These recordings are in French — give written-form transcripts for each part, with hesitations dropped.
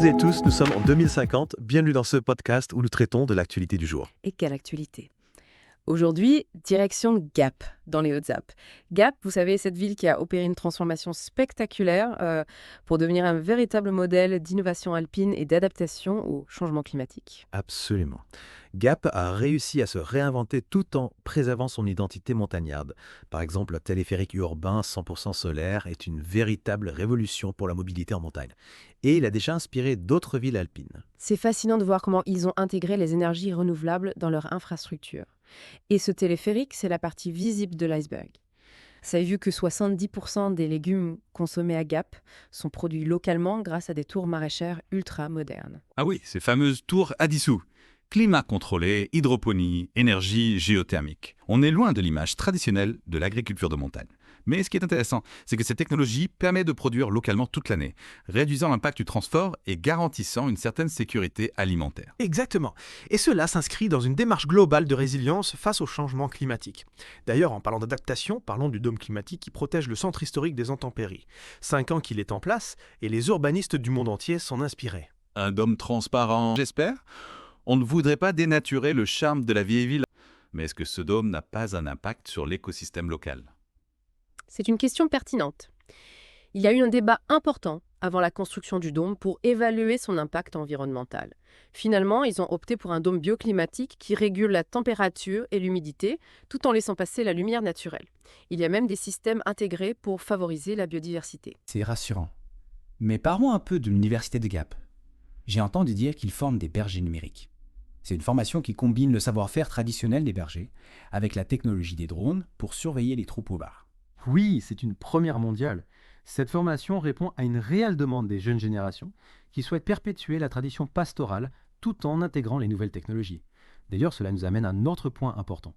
toutes et tous, nous sommes en 2050. Bienvenue dans ce podcast où nous traitons de l'actualité du jour. Et quelle actualité! Aujourd'hui, direction Gap, dans les Hautes-Alpes. Gap, vous savez, cette ville qui a opéré une transformation spectaculaire pour devenir un véritable modèle d'innovation alpine et d'adaptation au changement climatique. Absolument. Gap a réussi à se réinventer tout en préservant son identité montagnarde. Par exemple, le téléphérique urbain 100% solaire est une véritable révolution pour la mobilité en montagne. Et il a déjà inspiré d'autres villes alpines. C'est fascinant de voir comment ils ont intégré les énergies renouvelables dans leur infrastructure. Et ce téléphérique, c'est la partie visible de l'iceberg. Vous avez vu que 70% des légumes consommés à Gap sont produits localement grâce à des tours maraîchères ultra modernes. Ah oui, ces fameuses tours à dissous. Climat contrôlé, hydroponie, énergie géothermique. On est loin de l'image traditionnelle de l'agriculture de montagne. Mais ce qui est intéressant, c'est que cette technologie permet de produire localement toute l'année, réduisant l'impact du transport et garantissant une certaine sécurité alimentaire. Exactement. Et cela s'inscrit dans une démarche globale de résilience face au changement climatique. D'ailleurs, en parlant d'adaptation, parlons du dôme climatique qui protège le centre historique des intempéries. 5 ans qu'il est en place et les urbanistes du monde entier s'en inspiraient. Un dôme transparent, j'espère. On ne voudrait pas dénaturer le charme de la vieille ville. Mais est-ce que ce dôme n'a pas un impact sur l'écosystème local ? C'est une question pertinente. Il y a eu un débat important avant la construction du dôme pour évaluer son impact environnemental. Finalement, ils ont opté pour un dôme bioclimatique qui régule la température et l'humidité tout en laissant passer la lumière naturelle. Il y a même des systèmes intégrés pour favoriser la biodiversité. C'est rassurant. Mais parlons un peu de l'université de Gap. J'ai entendu dire qu'ils forment des bergers numériques. C'est une formation qui combine le savoir-faire traditionnel des bergers avec la technologie des drones pour surveiller les troupeaux bars. Oui, c'est une première mondiale. Cette formation répond à une réelle demande des jeunes générations qui souhaitent perpétuer la tradition pastorale tout en intégrant les nouvelles technologies. D'ailleurs, cela nous amène à un autre point important.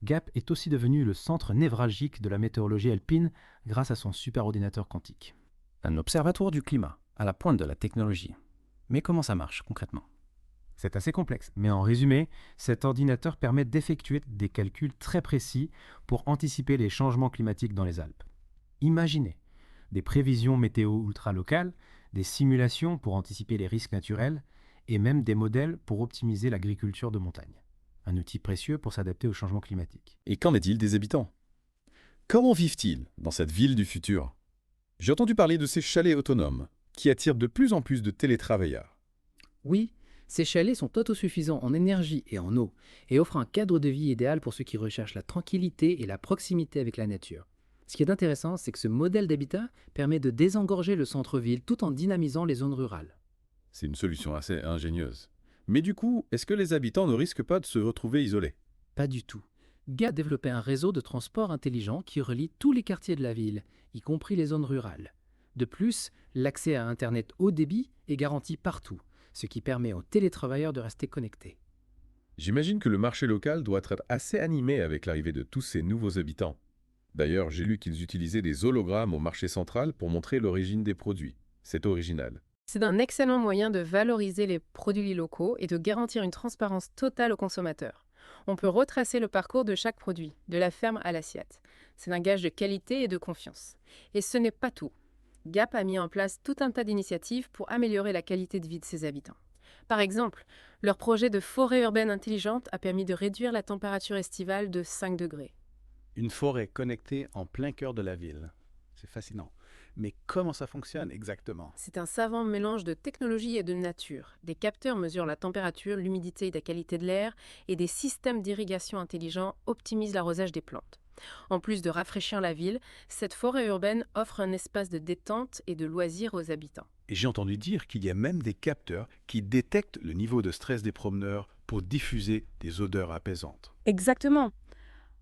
Gap est aussi devenu le centre névralgique de la météorologie alpine grâce à son superordinateur quantique. Un observatoire du climat, à la pointe de la technologie. Mais comment ça marche concrètement ? C'est assez complexe, mais en résumé, cet ordinateur permet d'effectuer des calculs très précis pour anticiper les changements climatiques dans les Alpes. Imaginez des prévisions météo ultra-locales, des simulations pour anticiper les risques naturels et même des modèles pour optimiser l'agriculture de montagne. Un outil précieux pour s'adapter au changement climatique. Et qu'en est-il des habitants ? Comment vivent-ils dans cette ville du futur ? J'ai entendu parler de ces chalets autonomes qui attirent de plus en plus de télétravailleurs. Oui, ces chalets sont autosuffisants en énergie et en eau et offrent un cadre de vie idéal pour ceux qui recherchent la tranquillité et la proximité avec la nature. Ce qui est intéressant, c'est que ce modèle d'habitat permet de désengorger le centre-ville tout en dynamisant les zones rurales. C'est une solution assez ingénieuse. Mais du coup, est-ce que les habitants ne risquent pas de se retrouver isolés ? Pas du tout. Gap a développé un réseau de transport intelligent qui relie tous les quartiers de la ville, y compris les zones rurales. De plus, l'accès à Internet haut débit est garanti partout, ce qui permet aux télétravailleurs de rester connectés. J'imagine que le marché local doit être assez animé avec l'arrivée de tous ces nouveaux habitants. D'ailleurs, j'ai lu qu'ils utilisaient des hologrammes au marché central pour montrer l'origine des produits. C'est original. C'est un excellent moyen de valoriser les produits locaux et de garantir une transparence totale aux consommateurs. On peut retracer le parcours de chaque produit, de la ferme à l'assiette. C'est un gage de qualité et de confiance. Et ce n'est pas tout. Gap a mis en place tout un tas d'initiatives pour améliorer la qualité de vie de ses habitants. Par exemple, leur projet de forêt urbaine intelligente a permis de réduire la température estivale de 5 degrés. Une forêt connectée en plein cœur de la ville. C'est fascinant. Mais comment ça fonctionne exactement ? C'est un savant mélange de technologie et de nature. Des capteurs mesurent la température, l'humidité et la qualité de l'air, et des systèmes d'irrigation intelligents optimisent l'arrosage des plantes. En plus de rafraîchir la ville, cette forêt urbaine offre un espace de détente et de loisirs aux habitants. Et j'ai entendu dire qu'il y a même des capteurs qui détectent le niveau de stress des promeneurs pour diffuser des odeurs apaisantes. Exactement.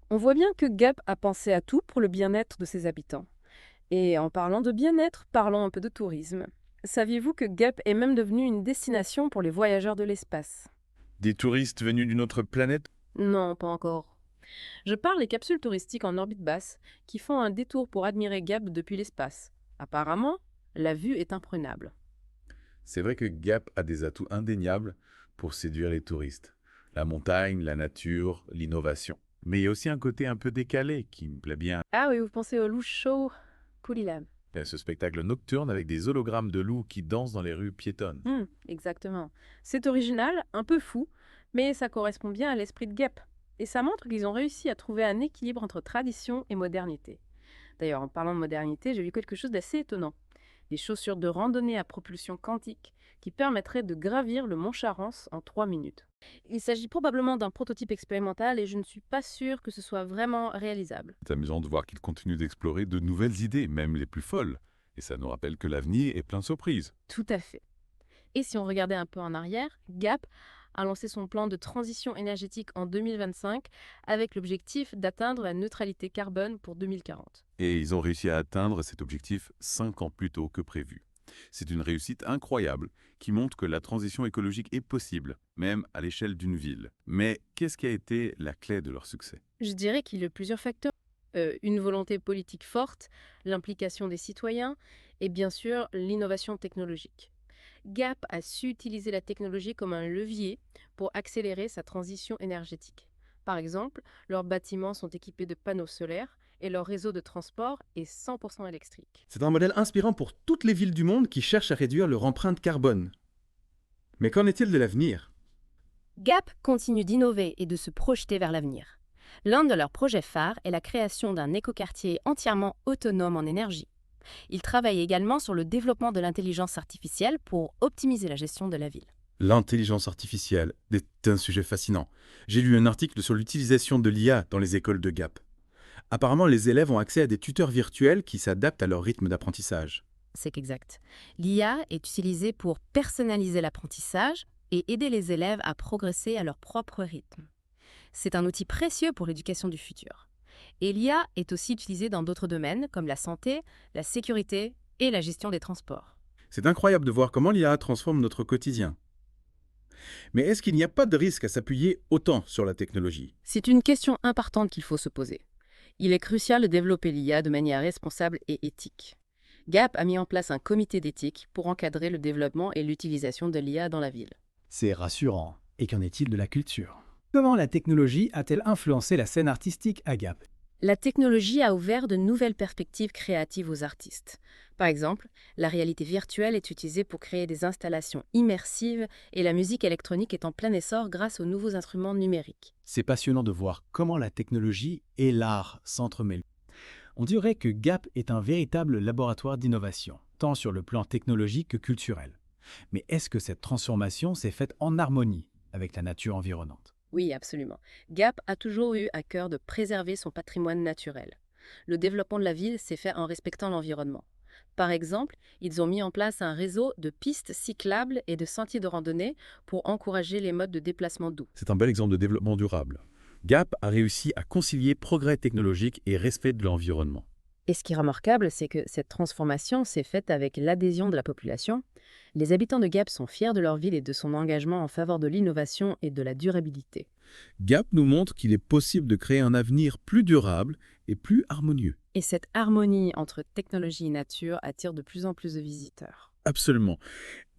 On voit bien que Gap a pensé à tout pour le bien-être de ses habitants. Et en parlant de bien-être, parlons un peu de tourisme. Saviez-vous que Gap est même devenu une destination pour les voyageurs de l'espace ? Des touristes venus d'une autre planète ? Non, pas encore. Je parle des capsules touristiques en orbite basse qui font un détour pour admirer Gap depuis l'espace. Apparemment, la vue est imprenable. C'est vrai que Gap a des atouts indéniables pour séduire les touristes. La montagne, la nature, l'innovation. Mais il y a aussi un côté un peu décalé qui me plaît bien. Ah oui, vous pensez au loup chaud Poulilam. Il y a ce spectacle nocturne avec des hologrammes de loups qui dansent dans les rues piétonnes. Exactement. C'est original, un peu fou, mais ça correspond bien à l'esprit de Gap. Et ça montre qu'ils ont réussi à trouver un équilibre entre tradition et modernité. D'ailleurs, en parlant de modernité, j'ai vu quelque chose d'assez étonnant. Des chaussures de randonnée à propulsion quantique qui permettraient de gravir le mont Charence en 3 minutes. Il s'agit probablement d'un prototype expérimental et je ne suis pas sûre que ce soit vraiment réalisable. C'est amusant de voir qu'ils continuent d'explorer de nouvelles idées, même les plus folles. Et ça nous rappelle que l'avenir est plein de surprises. Tout à fait. Et si on regardait un peu en arrière, Gap a lancé son plan de transition énergétique en 2025 avec l'objectif d'atteindre la neutralité carbone pour 2040. Et ils ont réussi à atteindre cet objectif 5 ans plus tôt que prévu. C'est une réussite incroyable qui montre que la transition écologique est possible, même à l'échelle d'une ville. Mais qu'est-ce qui a été la clé de leur succès? Je dirais qu'il y a plusieurs facteurs. Une volonté politique forte, l'implication des citoyens et bien sûr l'innovation technologique. Gap a su utiliser la technologie comme un levier pour accélérer sa transition énergétique. Par exemple, leurs bâtiments sont équipés de panneaux solaires et leur réseau de transport est 100% électrique. C'est un modèle inspirant pour toutes les villes du monde qui cherchent à réduire leur empreinte carbone. Mais qu'en est-il de l'avenir? Gap continue d'innover et de se projeter vers l'avenir. L'un de leurs projets phares est la création d'un écoquartier entièrement autonome en énergie. Ils travaillent également sur le développement de l'intelligence artificielle pour optimiser la gestion de la ville. L'intelligence artificielle est un sujet fascinant. J'ai lu un article sur l'utilisation de l'IA dans les écoles de Gap. Apparemment, les élèves ont accès à des tuteurs virtuels qui s'adaptent à leur rythme d'apprentissage. C'est exact. L'IA est utilisée pour personnaliser l'apprentissage et aider les élèves à progresser à leur propre rythme. C'est un outil précieux pour l'éducation du futur. Et l'IA est aussi utilisée dans d'autres domaines comme la santé, la sécurité et la gestion des transports. C'est incroyable de voir comment l'IA transforme notre quotidien. Mais est-ce qu'il n'y a pas de risque à s'appuyer autant sur la technologie? C'est une question importante qu'il faut se poser. Il est crucial de développer l'IA de manière responsable et éthique. Gap a mis en place un comité d'éthique pour encadrer le développement et l'utilisation de l'IA dans la ville. C'est rassurant. Et qu'en est-il de la culture? Comment la technologie a-t-elle influencé la scène artistique à Gap? La technologie a ouvert de nouvelles perspectives créatives aux artistes. Par exemple, la réalité virtuelle est utilisée pour créer des installations immersives et la musique électronique est en plein essor grâce aux nouveaux instruments numériques. C'est passionnant de voir comment la technologie et l'art s'entremêlent. On dirait que Gap est un véritable laboratoire d'innovation, tant sur le plan technologique que culturel. Mais est-ce que cette transformation s'est faite en harmonie avec la nature environnante? Oui, absolument. Gap a toujours eu à cœur de préserver son patrimoine naturel. Le développement de la ville s'est fait en respectant l'environnement. Par exemple, ils ont mis en place un réseau de pistes cyclables et de sentiers de randonnée pour encourager les modes de déplacement doux. C'est un bel exemple de développement durable. Gap a réussi à concilier progrès technologique et respect de l'environnement. Et ce qui est remarquable, c'est que cette transformation s'est faite avec l'adhésion de la population. Les habitants de Gap sont fiers de leur ville et de son engagement en faveur de l'innovation et de la durabilité. Gap nous montre qu'il est possible de créer un avenir plus durable et plus harmonieux. Et cette harmonie entre technologie et nature attire de plus en plus de visiteurs. Absolument.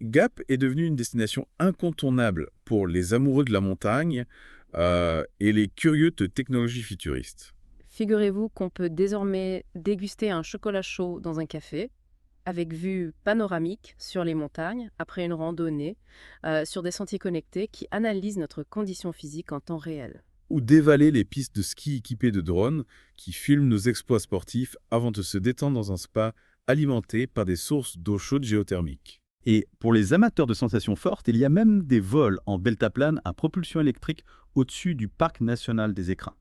Gap est devenu une destination incontournable pour les amoureux de la montagne et les curieux de technologies futuristes. Figurez-vous qu'on peut désormais déguster un chocolat chaud dans un café, avec vue panoramique sur les montagnes, après une randonnée, sur des sentiers connectés qui analysent notre condition physique en temps réel. Ou dévaler les pistes de ski équipées de drones qui filment nos exploits sportifs avant de se détendre dans un spa alimenté par des sources d'eau chaude géothermique. Et pour les amateurs de sensations fortes, il y a même des vols en deltaplane à propulsion électrique au-dessus du parc national des Écrins.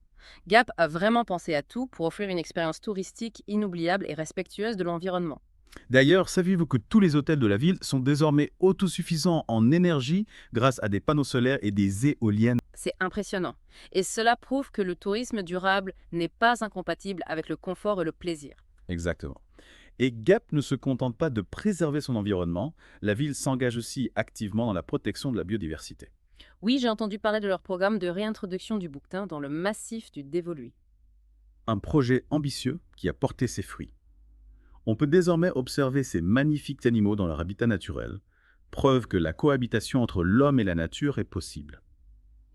Gap a vraiment pensé à tout pour offrir une expérience touristique inoubliable et respectueuse de l'environnement. D'ailleurs, saviez-vous que tous les hôtels de la ville sont désormais autosuffisants en énergie grâce à des panneaux solaires et des éoliennes? C'est impressionnant. Et cela prouve que le tourisme durable n'est pas incompatible avec le confort et le plaisir. Exactement. Et Gap ne se contente pas de préserver son environnement, la ville s'engage aussi activement dans la protection de la biodiversité. Oui, j'ai entendu parler de leur programme de réintroduction du bouquetin dans le massif du Dévoluy. Un projet ambitieux qui a porté ses fruits. On peut désormais observer ces magnifiques animaux dans leur habitat naturel, preuve que la cohabitation entre l'homme et la nature est possible.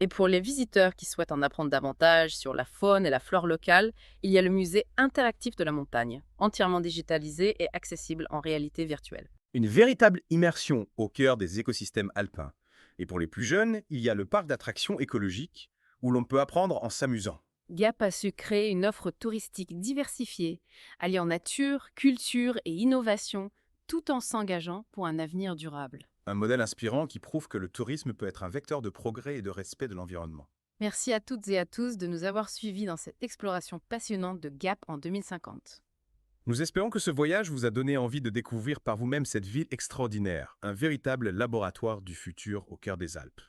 Et pour les visiteurs qui souhaitent en apprendre davantage sur la faune et la flore locale, il y a le musée interactif de la montagne, entièrement digitalisé et accessible en réalité virtuelle. Une véritable immersion au cœur des écosystèmes alpins. Et pour les plus jeunes, il y a le parc d'attractions écologiques où l'on peut apprendre en s'amusant. Gap a su créer une offre touristique diversifiée, alliant nature, culture et innovation, tout en s'engageant pour un avenir durable. Un modèle inspirant qui prouve que le tourisme peut être un vecteur de progrès et de respect de l'environnement. Merci à toutes et à tous de nous avoir suivis dans cette exploration passionnante de Gap en 2050. Nous espérons que ce voyage vous a donné envie de découvrir par vous-même cette ville extraordinaire, un véritable laboratoire du futur au cœur des Alpes.